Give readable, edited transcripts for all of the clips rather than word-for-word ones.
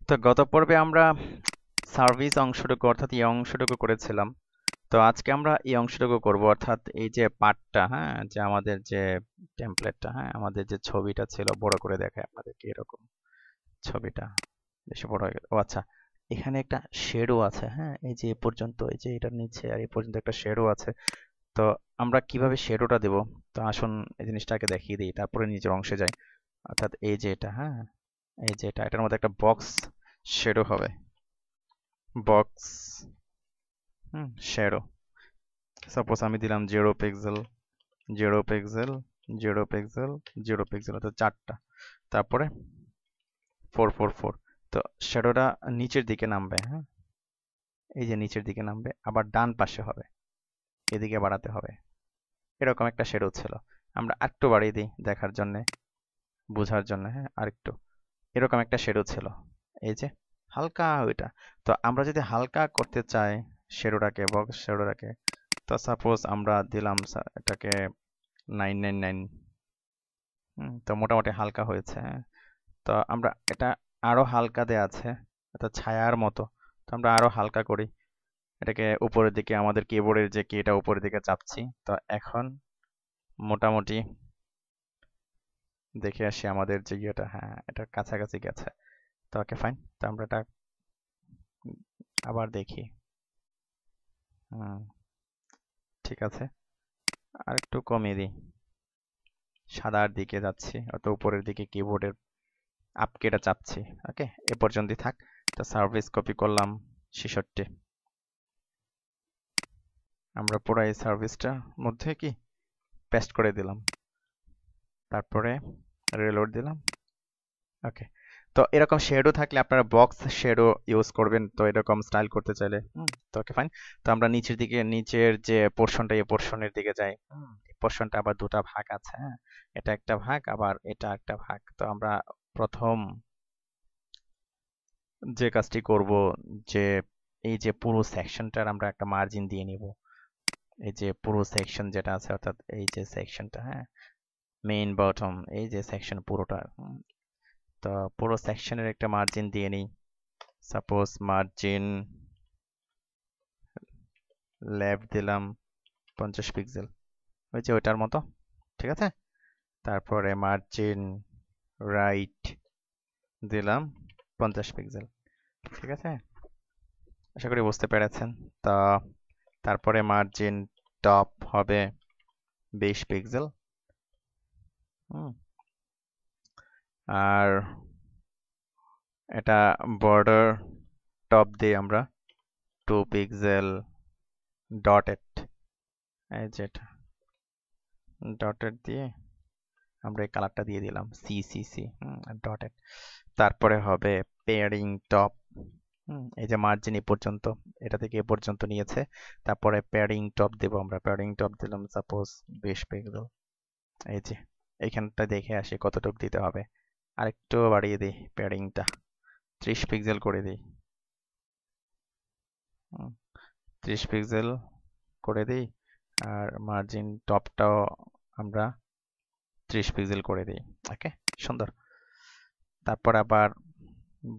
তো গত পর্বে আমরা সার্ভিস অংশটুকু অর্থাৎ এই অংশটুকু করেছিলাম। তো আজকে আমরা এই অংশটুকু করব অর্থাৎ এই যে পার্টটা, হ্যাঁ, যে আমাদের যে টেমপ্লেটটা, হ্যাঁ, আমাদের যে ছবিটা ছিল বড় করে দেখায় আপনাদেরকে এরকম ছবিটা বেশি বড় হয়ে গেল। ও আচ্ছা, এখানে একটা শেডো আছে, হ্যাঁ, এই যে এ পর্যন্ত, এই যে এটার নিচে আর এই পর্যন্ত একটা শেডো আছে। তো আমরা কিভাবে শেডোটা দেব? তো আসুন এই জিনিসটাকে দেখিয়ে দিই, তারপরে নিচের অংশে যাই। অর্থাৎ এই যে এটা, হ্যাঁ, এই যে এটা, এটার মধ্যে একটা বক্স শেডো হবে। বক্স শ্যাডো, সাপোজ আমি দিলাম 0 পিক্সেল, 0 পিক্সেল, 0 পিক্সেল, 0 পিক্সেল, অর্থাৎ 4টা। তারপরে 4 4 4। তো শ্যাডোটা নিচের দিকে নামবে, হ্যাঁ, এই যে নিচের দিকে নামবে, আবার ডান পাশে হবে, এদিকে বাড়াতে হবে। এরকম একটা শ্যাডো ছিল। আমরা আরেকটু বাড়িয়ে দিই দেখার জন্য, বোঝার জন্য, হ্যাঁ, আরেকটু। এরকম একটা শ্যাডো ছিল, এই যে হালকা ওইটা। তো আমরা যদি হালকা করতে চাই শ্যাডোটাকে, বক্স শ্যাডোটাকে, তো সাপোজ আমরা দিলাম এটাকে 999। তো মোটামুটি হালকা হয়েছে, হ্যাঁ। তো আমরা এটা আরো হালকা দেয়া আছে, এটা ছায়ার মতো। তো আমরা আরো হালকা করি এটাকে উপরের দিকে, আমাদের কিবোর্ডের যে কিটা উপরের দিকে চাপছি। তো এখন মোটামুটি দেখে আসি আমাদের যে ইয়েটা, হ্যাঁ, এটা কাছাকাছি গেছে। তো ওকে, ফাইন। তো আমরা এটা আবার দেখি। হুম, ঠিক আছে, আর একটু কমিয়ে দিই, সাদার দিকে যাচ্ছি, অত উপরের দিকে কিবোর্ডের আপকেটা চাপছি। ওকে, এ পর্যন্তই থাক। তো সার্ভিস কপি করলাম 66। আমরা পুরো এই সার্ভিসটার মধ্যে কি পেস্ট করে দিলাম, তারপরে রিলোড দিলাম। ওকে, তো এরকম শেডো থাকলে আপনারা বক্স শেডো ইউজ করবেন, তো এরকম স্টাইল করতে চাইলে। তো ওকে, ফাইন। তো আমরা নিচের দিকে, নিচের যে পোর্শনটা, এই পোর্শনের দিকে যাই। এই পোর্শনটা আবার দুটা ভাগ আছে, হ্যাঁ, এটা একটা ভাগ, আবার এটা একটা ভাগ। তো আমরা প্রথম যে কাজটি করব, যে এই যে পুরো সেকশনটার আমরা একটা মার্জিন দিয়ে নিব। এই যে পুরো সেকশন যেটা আছে, অর্থাৎ এই যে সেকশনটা, হ্যাঁ, মেইন বটম, এই যে সেকশন পুরোটা। তো পুরো সেকশনের একটা মার্জিন দিয়ে নিই। সাপোজ মার্জিন লেফট দিলাম 50 পিক্সেল, ওই যে ওইটার মতো, ঠিক আছে। তারপরে মার্জিন রাইট দিলাম 50 পিক্সেল, ঠিক আছে। আশা করি বুঝতে পেরেছেন। তা তারপরে মার্জিন টপ হবে 20 পিক্সেল। হুম, আর এটা বর্ডার টপ দিয়ে আমরা 2 পিক্সেল ডটেড, এই যেটা ডটেড দিয়ে আমরা এই কালারটা দিয়ে দিলাম সিসিসি ডটেড। তারপরে হবে পেয়ারিং টপ। এই যে মার্জিন এ পর্যন্ত, এটা থেকে এ পর্যন্ত নিয়েছে। তারপরে প্যাডিং টপ দেব আমরা, প্যাডিং টপ দিলাম সাপোজ 20 পিক্সেল। এই যে এইখানটা দেখে আসি কতটুকু দিতে হবে, আরেকটু বাড়িয়ে দিই প্যাডিংটা, 30 পিক্সেল করে দিই। 30 পিক্সেল করে দিই। আর মার্জিন টপটাও আমরা 30 পিক্সেল করে দিই। ওকে, সুন্দর। তারপর আবার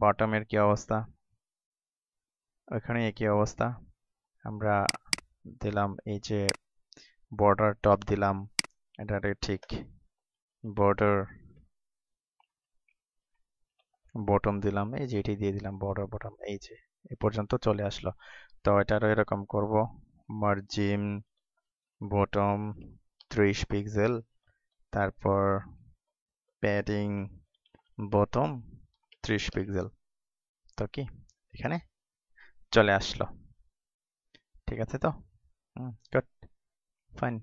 বটমের কি অবস্থা, ওইখানে একই অবস্থা। আমরা দিলাম এই যে বর্ডার টপ দিলাম, এটারে ঠিক বর্ডার বটম দিলাম, এই যে এটি দিয়ে দিলাম বর্ডার বটম, এই যে এ পর্যন্ত চলে আসলো। তো এটারও এরকম করব, মার্জিন বটম 30 পিক্সেল, তারপর প্যাডিং বটম 30 পিক্সেল। তো কি এখানে চলে আসলো, ঠিক আছে। তো গুড, ফাইন।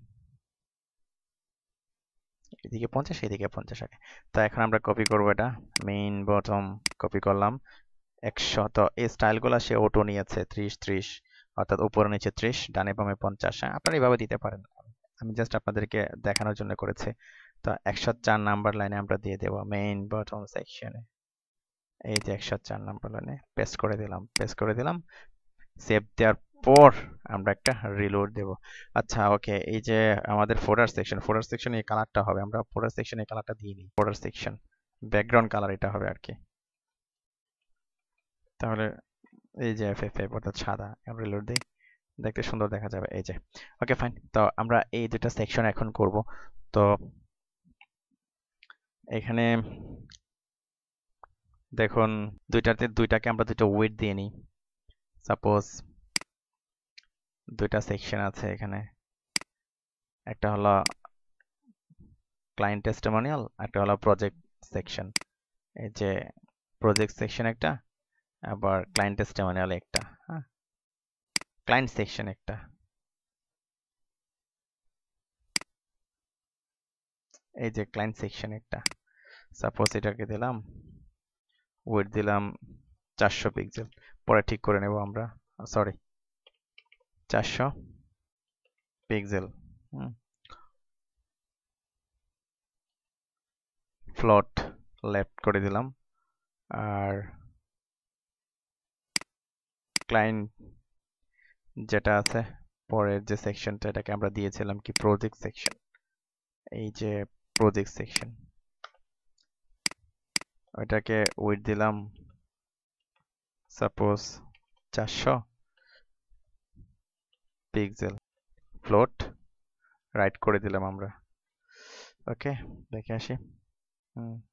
এদিকে 50, এদিকে 50 আগে। তো এখন আমরা কপি করবো এটা, মেইন বটম কপি করলাম 100। তো এই স্টাইলগুলো সে অটো নিয়েছে 30 30, অর্থাৎ উপরে নিচে 30, ডানে বামে 50। হ্যাঁ, আপনারা এইভাবে দিতে পারেন, আমি জাস্ট আপনাদেরকে দেখানোর জন্য করেছি। তো 104 নাম্বার লাইনে আমরা দিয়ে দেবো মেইন বটম সেকশনে, এই যে 104 নাম্বার লাইনে পেস্ট করে দিলাম, পেস্ট করে দিলাম। সেভ দেওয়ার পর আমরা একটা রিলোড দেব। আচ্ছা, ওকে, এই যে আমাদের ফোল্ডার সেকশন, ফোল্ডার সেকশন এই কালারটা হবে, আমরা ফোল্ডার সেকশন এই কালারটা দিয়ে নিই। ফোল্ডার সেকশন ব্যাকগ্রাউন্ড কালার এটা হবে আর কি। তাহলে এই যে FF5 অর্থাৎ সাদা, রিলোড দিই, দেখতে সুন্দর দেখা যাবে। এই যে ওকে ফাইন। তো আমরা এই দুটা সেকশন এখন করব। তো এখানে দেখুন দুইটাকে আমরা দুটো ওয়েট দিয়ে নিই। সাপোজ দুইটা সেকশন আছে এখানে, একটা হলো ক্লায়েন্ট টেস্টিমোনিয়াল, একটা হলো প্রজেক্ট সেকশন। এই যে প্রজেক্ট সেকশন একটা, আবার ক্লায়েন্ট টেস্টিমোনিয়াল একটা, হ্যাঁ, ক্লায়েন্ট সেকশন একটা। এই যে ক্লায়েন্ট সেকশন একটা, সাপোজ এটাকে দিলাম ওয়েট দিলাম 400 পিক্সেল, পরে ঠিক করে নেব আমরা, সরি 400 পিক্সেল। ফ্লোট লেফট করে দিলাম। আর ক্লায়েন্ট যেটা আছে পরের যে সেকশনটা, এটাকে আমরা দিয়েছিলাম কি প্রজেক্ট সেকশন। এই যে প্রজেক্ট সেকশন, ওইটাকে ওয়েট দিলাম সাপোজ 400 পিক্সেল, ফ্লোট রাইট করে দিলাম আমরা। ওকে, দেখে আসি।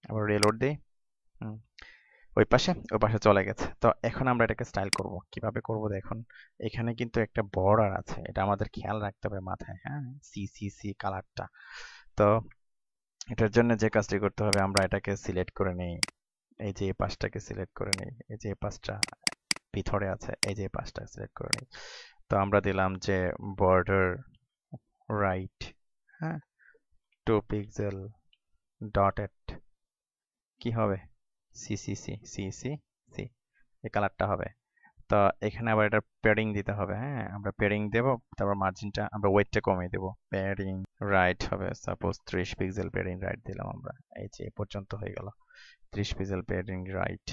আবার রিলোড দিই। ওই পাশে চলে গেছে। তো এখন আমরা এটাকে স্টাইল করব। কিভাবে করব দেখুন, এখানে কিন্তু একটা বর্ডার আছে, এটা আমাদের খেয়াল রাখতে হবে মাথায়, হ্যাঁ, সি কালারটা। তো এটার জন্য যে কাজটি করতে হবে, আমরা এটাকে সিলেক্ট করে নিই, এই যে এই পাশটাকে সিলেক্ট করে নিই, এই যে এই পাশটা ভিতরে আছে, এই যে এই পাশটা সিলেক্ট করে নিই। তো আমরা দিলাম যে বর্ডার রাইট, হ্যাঁ, 2 পিক্সেল ডটেড, কি হবে সি এই কালারটা হবে। তো এখানে আবার এটা প্যাডিং দিতে হবে, হ্যাঁ, আমরা প্যাডিং দেব, তারপর মার্জিনটা আমরা ওয়েটটা কমিয়ে দেব, প্যাডিং রাইট হবে সাপোজ 30 পিক্সেল, প্যাডিং রাইট দিলাম আমরা। এই যে এ পর্যন্ত হয়ে গেল 30 পিক্সেল প্যাডিং রাইট।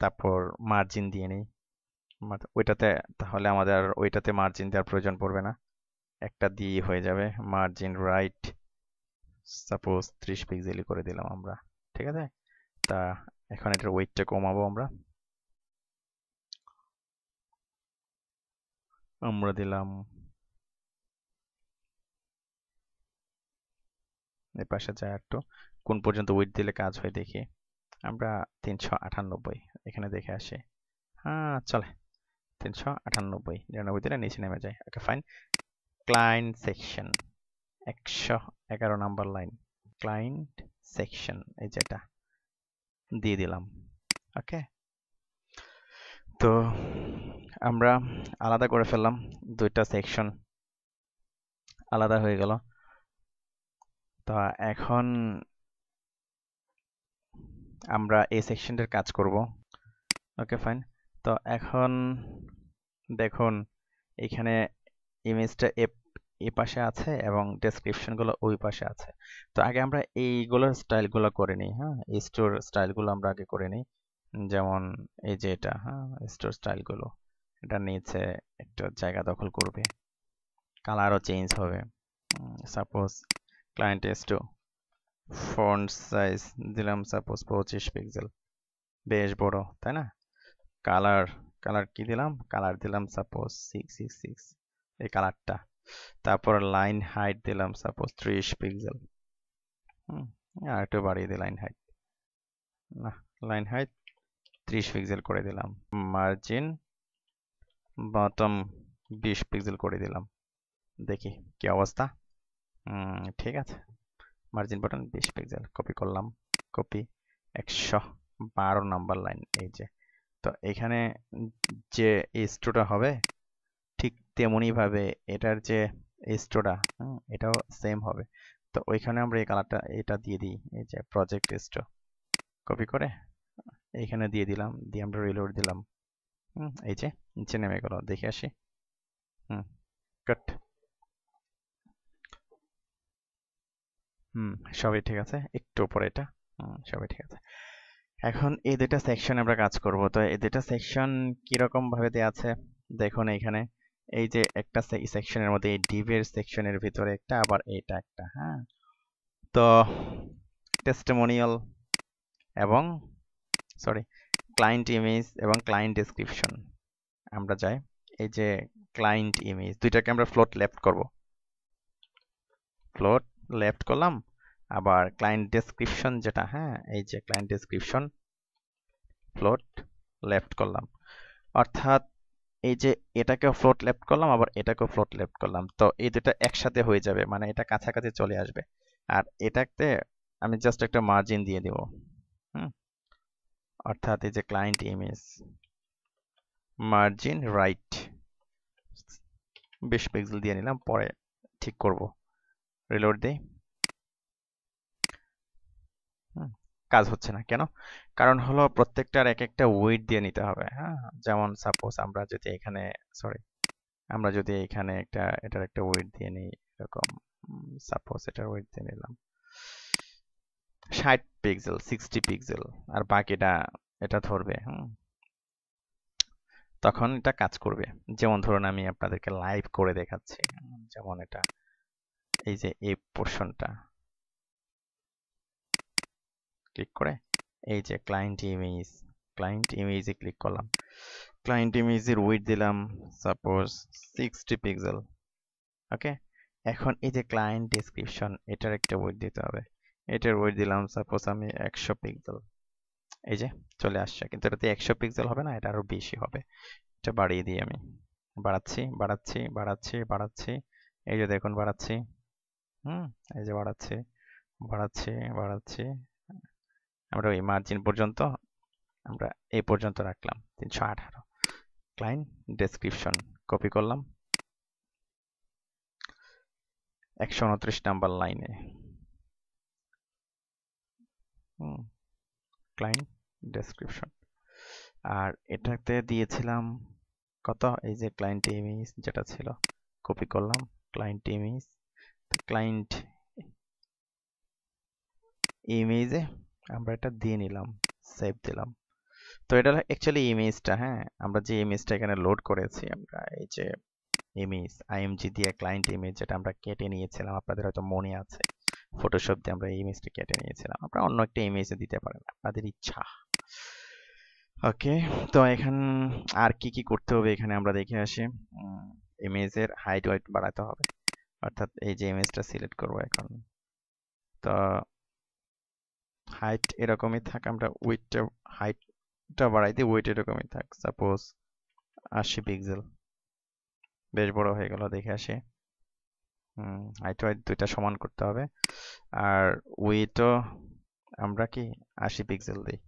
তারপর মার্জিন দিয়ে নিই ওইটাতে, তাহলে আমাদের আর ওইটাতে মার্জিন দেওয়ার প্রয়োজন পড়বে না, একটা দিয়ে হয়ে যাবে। মার্জিন রাইট সাপোজ 30 পিক্সেলই করে দিলাম আমরা, ঠিক আছে। তা এখন এটার ওয়েটটা কমাবো আমরা, দিলাম এই পাশে যায় একটু, কোন পর্যন্ত ওয়েট দিলে কাজ হয় দেখি আমরা। 398 এখানে দেখে আসি, হ্যাঁ চলে 398, 99 দিলে নিচে নেমে যায়। Okay fine. Client section 111 number line, client section এই যেটা দিয়ে দিলাম। ওকে, তো আমরা আলাদা করে ফেললাম, দুইটা সেকশন আলাদা হয়ে গেল। তো এখন আমরা এই সেকশনটার কাজ করব। Okay fine. তো এখন দেখুন এখানে ইমেজটা এই পাশে আছে এবং ডেসক্রিপশনগুলো ওই পাশে আছে। তো আগে আমরা এইগুলোর স্টাইলগুলো করে নিই, হ্যাঁ, স্টোর স্টাইলগুলো আমরা আগে করে নিই। যেমন এই যে এটা, হ্যাঁ, স্টোর স্টাইলগুলো, এটা নিচে একটু জায়গা দখল করবে, কালারও চেঞ্জ হবে। Suppose client S2, font size দিলাম সাপোজ 25 পিক্সেল, বেশ বড় তাই না। কালার কালার কি দিলাম, কালার দিলাম সাপোজ 666, এই কালারটা। তারপর লাইন হাইট দিলাম সাপোজ 30 পিক্সেল, আর একটু বাড়িয়ে দিই লাইন হাইট, না লাইন হাইট 30 পিক্সেল করে দিলাম। মার্জিন বটম 20 পিক্সেল করে দিলাম, দেখি কি অবস্থা। ঠিক আছে, মার্জিন বটন 20 পিক্সেল কপি করলাম, কপি 112 নাম্বার লাইন, এই যে। তো এখানে যে স্টোটা হবে ঠিক তেমনি ভাবে এটার যে স্টোটা, এটাও সেম হবে। তো ওইখানে আমরা এই কালারটা এটা দিয়ে দিই, এই যে প্রজেক্ট স্টো, কপি করে এখানে দিয়ে দিলাম, দিয়ে আমরা রিলোড দিলাম। এই যে নিচে নেমে গেল, দেখে আসি। কাট। সবই ঠিক আছে, একটু উপরে এটা। সবই ঠিক আছে। এখন এই দুটা সেকশন আমরা কাজ করব। তো এই দুটা সেকশন কিরকম ভাবে দেওয়া আছে দেখুন, এখানে এই যে একটা সেকশনের মধ্যে এই ডিভের সেকশনের ভিতরে একটা, আবার এটা একটা, হ্যাঁ। তো টেস্টিমোনিয়াল এবং সরি ক্লায়েন্ট ইমেজ এবং ক্লায়েন্ট ডেসক্রিপশন আমরা যাই এই যে ক্লায়েন্ট ইমেজ দুইটাকে আমরা ফ্লোট লেফট করব ফ্লোট লেফট করলাম আবার ক্লায়েন্ট ডেসক্রিপশন যেটা হ্যাঁ এই যে ক্লায়েন্ট ডেসক্রিপশন ফ্লোট লেফট করলাম অর্থাৎ এই যে এটাকেও ফ্লোট লেফট করলাম আবার এটাকেও ফ্লোট লেফট করলাম তো এই দুটো একসাথে হয়ে যাবে মানে এটা কাছাকাছি চলে আসবে আর এটাতে আমি জাস্ট একটা মার্জিন দিয়ে দেব অর্থাৎ এই যে client image margin right 20 pixel দিয়ে নিলাম পরে ঠিক করব রিলোড দেই কাজ হচ্ছে না কেন কারণ হলো প্রত্যেকটার এক একটা ওয়েট দিয়ে নিতে হবে হ্যাঁ যেমন সাপোজ আমরা যদি এখানে এটার একটা ওয়েট দিয়ে নিই এরকম সাপোজ এটার ওয়েট দিয়ে নিলাম 60 পিক্সেল 60 পিক্সেল আর বাকিটা এটা ধরবে তখন এটা কাজ করবে যেমন ধরুন আমি আপনাদেরকে লাইভ করে দেখাচ্ছি যেমন এটা এই যে এই পোর্শনটা ক্লিক করে এই যে ক্লায়েন্ট ইমেজে ক্লিক করলাম ক্লায়েন্ট ইমেজের ওয়েট দিলাম সাপোজ 60 পিক্সেল ওকে এখন এই যে ক্লায়েন্ট ডেসক্রিপশন এটার একটা ওয়েট দিতে হবে এটার ওয়েট দিলাম সাপোজ আমি 100 পিক্সেল এই যে চলে আসছে কিন্তু এটাতে 100 পিক্সেল হবে না এটা আরো বেশি হবে এটা বাড়িয়ে দিই আমি বাড়াচ্ছি এই যে দেখুন বাড়াচ্ছি এই যে বাড়াচ্ছি আমরা ওই মার্জিন পর্যন্ত আমরা এই পর্যন্ত রাখলাম 318 ক্লায়েন্ট ডেসক্রিপশন কপি করলাম 129 নাম্বার লাইনে ক্লায়েন্ট ডেসক্রিপশন আর এটাতে দিয়েছিলাম কত এই যে ক্লায়েন্ট ইমেজ যেটা ছিল কপি করলাম ক্লায়েন্ট ইমেজে আমরা এটা দিয়ে নিলাম সেভ দিলাম তো এটা অ্যাকচুয়ালি ইমেজটা হ্যাঁ আমরা যে ইমেজটা এখানে লোড করেছি আমরা এই যে ইমেজ আইএমজি দিয়ে ক্লায়েন্ট ইমেজ যেটা আমরা কেটে নিয়েছিলাম আপনাদের হয়তো মনে আছে ফটোশপ দিয়ে আমরা এই ইমেজটা কেটে নিয়েছিলাম আপনারা অন্য একটা ইমেজে দিতে পারেন আপনাদের ইচ্ছা ওকে তো এখন আর কি করতে হবে এখানে আমরা দেখে আসি ইমেজের হাইট ওয়েট বাড়াতে হবে অর্থাৎ এই যে ইমেজটা সিলেক্ট করব এখন তো হাইট এরকমই থাক আমরা হাইটটা বাড়াই দিই ওয়েট এরকমই থাক সাপোজ 80 পিক্সেল বেশ বড় হয়ে গেল দেখে আসি হাইট ওয়েট দুইটা সমান করতে হবে আর ওয়েটও আমরা কি 80 পিক্সেল দিই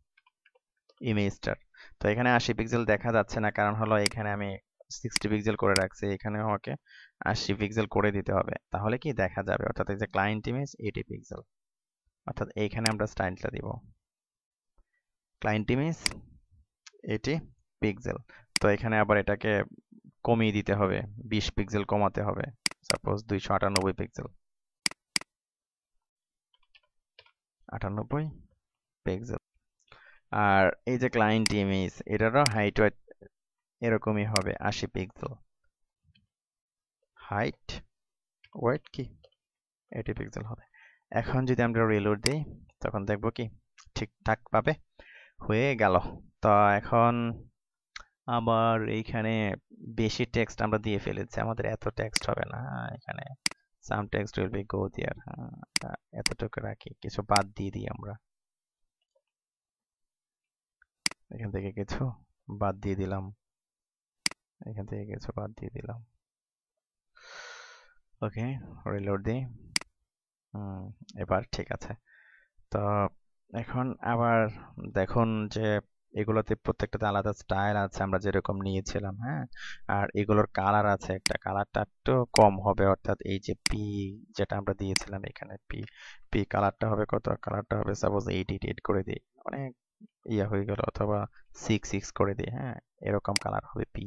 ইমেজটার তো এখানে 80 পিক্সেল দেখা যাচ্ছে না কারণ হলো এখানে আমি 60 পিক্সেল করে রাখছি এখানে আমাকে 80 পিক্সেল করে দিতে হবে তাহলে কি দেখা যাবে অর্থাৎ এই যে ক্লায়েন্ট ইমেজ 80 পিক্সেল অর্থাৎ এইখানে আমরা স্টাইলটা দিব ক্লায়েন্ট ইমেজ 80 পিক্সেল তো এখানে আবার এটাকে কমিয়ে দিতে হবে 20 পিক্সেল কমাতে হবে সাপোজ 298 পিক্সেল 98 পিক্সেল আর এই যে ক্লায়েন্ট ইমেজ এটারও হাইট ওয়েট এরকমই হবে 80 পিক্সেল হাইট ওয়েট কি 80 পিক্সেল হবে এখন যদি আমরা রিলোড দিই তখন দেখবো কি ঠিকঠাক ভাবে হয়ে গেল তো এখন আবার এইখানে বেশি টেক্সট আমরা দিয়ে ফেলেছি আমাদের এত টেক্সট হবে না এখানে সাম টেক্সট উইল বি গো দেয়ার এতটুকু রাখি কিছু বাদ দিয়ে দিই আমরা এখান থেকে কিছু বাদ দিয়ে দিলাম এখান থেকে কিছু বাদ দিয়ে দিলাম ওকে রিলোড দিই এবার ঠিক আছে তো এখন আবার দেখুন যে এগুলোতে প্রত্যেকটাতে আলাদা স্টাইল আছে আমরা যেরকম নিয়েছিলাম হ্যাঁ আর এগুলোর কালার আছে একটা কালারটা একটু কম হবে অর্থাৎ এই যে পি যেটা আমরা দিয়েছিলাম এখানে পি কালারটা হবে কত কালারটা হবে সাপোজ 88 করে দিই অনেক ইয়া হয়ে গেল অথবা 66 করে দিই হ্যাঁ এরকম কালার হবে P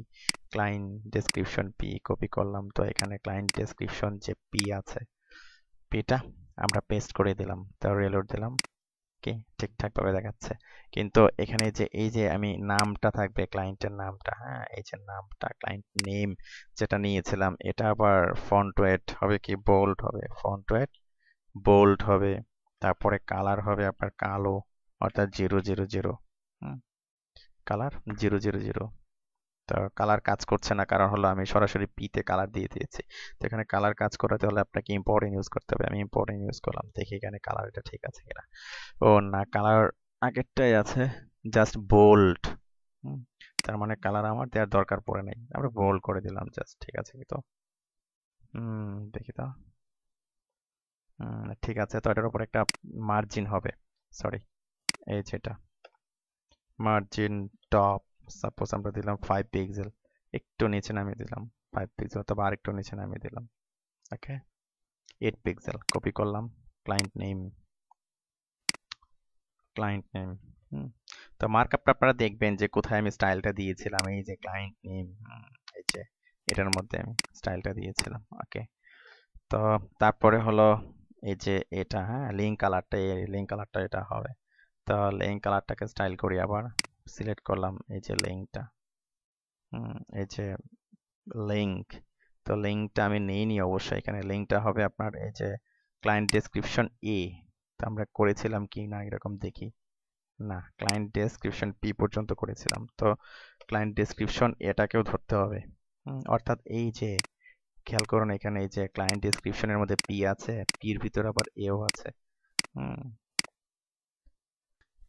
client description P copy করলাম তো এখানে ক্লায়েন্ট ডেসক্রিপশন যে পি আছে পিটা আমরা পেস্ট করে দিলাম তো রিলোড দিলাম কি ঠিকঠাক ভাবে দেখাচ্ছে কিন্তু এখানে যে এই যে আমি নামটা থাকবে ক্লায়েন্টের নামটা হ্যাঁ এই যে নামটা ক্লায়েন্ট নেম যেটা নিয়েছিলাম এটা আবার ফন্ট ওয়েট হবে কি বোল্ড হবে ফন্ট ওয়েট বোল্ড হবে তারপরে কালার হবে আপনার কালো অর্থাৎ 000 কালার 000। তো কালার কাজ করছে না, কারণ হলো আমি সরাসরি পিতে কালার দিয়ে দিয়েছি। তো এখানে কালার কাজ করাতে হলে আপনাকে ইম্পর্টেন্ট ইউজ করতে হবে। আমি ইম্পর্টেন্ট ইউজ করলাম, দেখি এখানে কালার এটা ঠিক আছে কিনা। ও না, কালার আগেরটাই আছে, জাস্ট বোল্ড। তার মানে কালার আমার দেওয়ার দরকার পড়ে নাই, আমরা বোল্ড করে দিলাম জাস্ট। ঠিক আছে কি তো? দেখি তো। ঠিক আছে, তো এটার উপর একটা মার্জিন হবে, সরি, এই যেটা মার্জিন টপ, সাপোজ আমরা দিলাম 5 পিক্সেল, একটু নিচে নামিয়ে দিলাম 5 পিক্সেল, অথবা আরেকটু নিচে নামিয়ে দিলাম। ওকে, 8 পিক্সেল কপি করলাম। Client name, client name. তো মার্কআপটা আপনারা দেখবেন যে কোথায় আমি স্টাইলটা দিয়েছিলাম, এই যে ক্লায়েন্ট নেম, এই যে এটার মধ্যে আমি স্টাইলটা দিয়েছিলাম। ওকে, তো তারপরে হলো এই যে এটা, হ্যাঁ, লিঙ্ক কালারটা, এই লিঙ্ক কালারটা এটা হবে। তো লিঙ্ক কালারটাকে স্টাইল করি, আবার সিলেক্ট করলাম এই যে লিঙ্কটা, এই যে লিঙ্ক। তো লিঙ্কটা আমি নিইনি অবশ্যই, এখানে লিঙ্কটা হবে আপনার এই যে ক্লায়েন্ট ডেসক্রিপশন এ। তো আমরা করেছিলাম কি না এরকম দেখি, না, ক্লায়েন্ট ডেসক্রিপশন পি পর্যন্ত করেছিলাম। তো ক্লায়েন্ট ডেসক্রিপশন এটাকেও ধরতে হবে। অর্থাৎ এই যে খেয়াল করুন, এখানে এই যে ক্লায়েন্ট ডেসক্রিপশনের মধ্যে পি আছে, পির ভিতরে আবার এও আছে।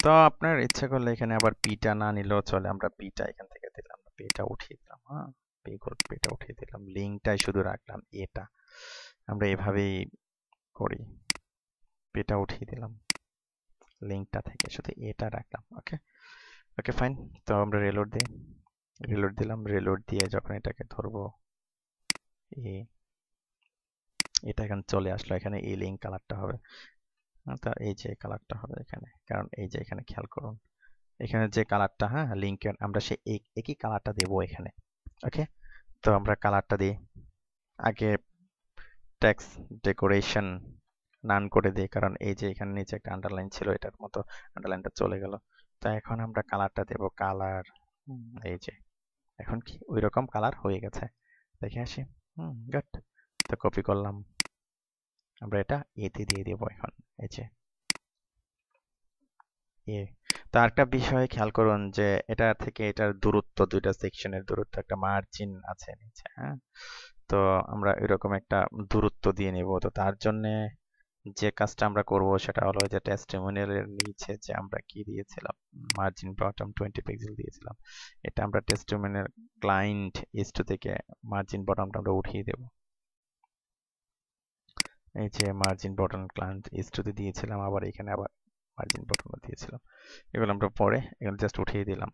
তো আপনার ইচ্ছা করলে এখানে আবার পিটা না নিলেও চলে, আমরা পিটা এখান থেকে দিলাম, পিটা উঠিয়ে দিলাম। হ্যাঁ, পিটা উঠিয়ে দিলাম, লিঙ্কটাই শুধু রাখলাম, এটা আমরা এভাবেই করি, পিটা উঠিয়ে দিলাম, লিঙ্কটা থেকে শুধু এটা রাখলাম। ওকে, ওকে ফাইন। তো আমরা রিলোড দিই, রিলোড দিলাম, রিলোড দিয়ে যখন এটাকে ধরবো, এটা এখানে চলে আসলো, এখানে এই লিঙ্ক কালারটা হবে, তা এই যে কালারটা হবে এখানে, কারণ এই যে এখানে খেয়াল করুন, এখানে যে কালারটা, হ্যাঁ, লিঙ্কের, আমরা সেই একই কালারটা দেবো এখানে। ওকে, তো আমরা কালারটা দিই, আগে টেক্সট ডেকোরেশন নান করে দিই, কারণ এই যে এখানে নিচে একটা আন্ডারলাইন ছিল, এটার মতো আন্ডারলাইনটা চলে গেল। তো এখন আমরা কালারটা দেব, কালার, এই যে এখন কি ওই রকম কালার হয়ে গেছে, দেখে আসি। গুড। তো কপি করলাম, আমরা এটা এতে দিয়ে দেবো এখন, এই যে এ। তো আরেকটা বিষয় খেয়াল করুন যে এটা থেকে এটার দূরত্ব, দুইটা সেকশনের দূরত্ব, একটা মার্জিন আছে নিচে, হ্যাঁ। তো আমরা এরকম একটা দূরত্ব দিয়ে নেব। তো তার জন্য যে কাজটা আমরা করব সেটা হলো যে টেস্টিমোনিয়ালের নিচে যে আমরা কি দিয়েছিলাম, মার্জিন বটম 20 পিক্সেল দিয়েছিলাম, এটা আমরা টেস্টিমোনিয়াল ক্লায়েন্ট ইস2 থেকে মার্জিন বটমটা আমরা উঠিয়ে দেব। এই যে মার্জিন বটম ক্লায়েন্ট ইস2 তে দিয়েছিলাম, আবার এখানে আবার মার্জিন বটম দিয়েছিলাম, এগুলো আমরা পরে এগুলো জাস্ট উঠিয়ে দিলাম।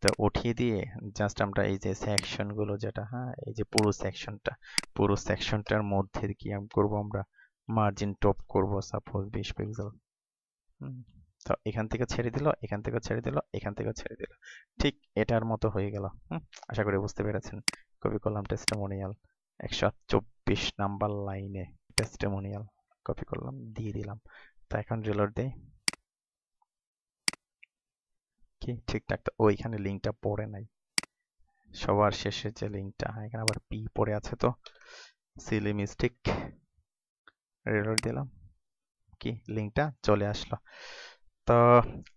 তো উঠিয়ে দিয়ে জাস্ট আমরা এই যে সেকশন গুলো যেটা, হ্যাঁ, এই যে পুরো সেকশনটার মধ্যে কি করব, আমরা মার্জিন টপ করব, সাপোজ 20 পিক্সেল। তো এখান থেকে ছেড়ে দিল, এখান থেকে ছেড়ে দিল, এখান থেকে ছেড়ে দিল, ঠিক এটার মতো হয়ে গেল। আশা করি বুঝতে পেরেছেন। কপি করলাম টেস্টিমোনিয়াল 124 নাম্বার লাইনে, টেস্টিমোনিয়াল কপি করলাম, দিয়ে দিলাম। তো এখন রিলোড দেই, কি ঠিকঠাক? তো ওইখানে লিঙ্কটা পড়ে নাই, সবার শেষে যে লিঙ্কটা, এখানে আবার পি পড়ে আছে, তো সিলি মিস্টেক। রিলোড দিলাম, কি লিঙ্কটা চলে আসলো। তো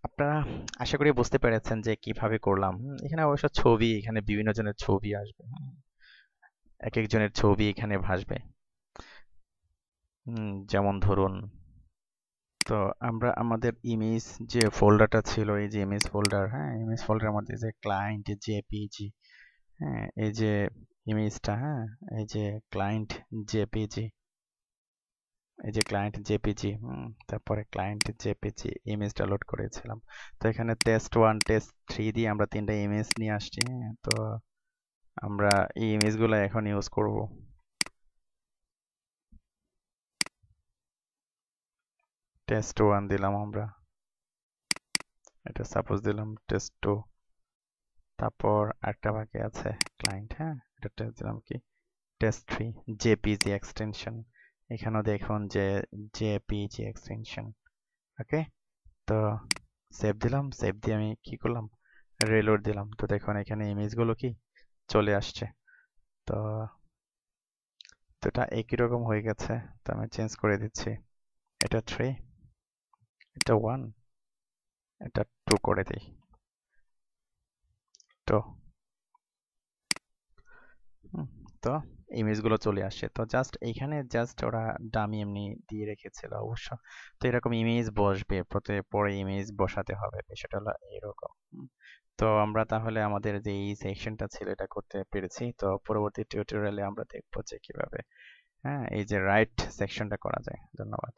আপনারা আশা করি বুঝতে পেরেছেন যে কিভাবে করলাম। এখানে অবশ্য ছবি, এখানে বিভিন্ন জনের ছবি আসবে, এক একজনের ছবি এখানে ভাসবে। যেমন ধরুন, তো আমরা আমাদের ইমেজ যে ফোল্ডারটা ছিল, এই যে ইমেজ ফোল্ডার, হ্যাঁ, ইমেজ ফোল্ডারের মধ্যে যে ক্লায়েন্ট জেপিজি, হ্যাঁ, এই যে ইমেজটা, হ্যাঁ, এই যে ক্লায়েন্ট জেপিজি, এই যে ক্লায়েন্ট জেপিজি, তারপরে ক্লায়েন্ট জেপিজি ইমেজটা লোড করেছিলাম। তো এখানে টেস্ট 1 টেস্ট 3 দিয়ে আমরা 3টা ইমেজ নিয়ে আসছি। তো আমরা এই ইমেজগুলো এখন ইউজ করব। টেস্ট 1 দিলাম আমরা, এটা সাপোজ দিলাম টেস্ট 2, তারপর একটা বাকি আছে ক্লায়েন্ট, হ্যাঁ, এটা টেস্ট দিলাম কি টেস্ট 3 জেপিজি এক্সটেনশন, এখানেও দেখুন যে জেপিজি এক্সটেনশন। ওকে, তো সেভ দিলাম, সেভ দিয়ে আমি কি করলাম, রিলোড দিলাম। তো দেখুন এখানে ইমেজগুলো কি চলে আসছে। তো এটা একই রকম হয়ে গেছে। তো আমি চেঞ্জ করে দিচ্ছি, এটা 3, এটা 1, এটা 2 করে দিই। তো হুম, তো ইমেজগুলো চলে আসে। তো জাস্ট এইখানে জাস্ট ওরা ডামি এমনি দিয়ে রেখেছিল অবশ্য। তো এরকম ইমেজ বসবে, পরে ইমেজ বসাতে হবে, বিষয়টা হলো এরকম। তো আমরা তাহলে আমাদের যে এই সেকশনটা ছিল এটা করতে পেরেছি। তো পরবর্তী টিউটোরিয়ালে আমরা দেখবো যে কিভাবে এই যে রাইট সেকশনটা করা যায়। ধন্যবাদ।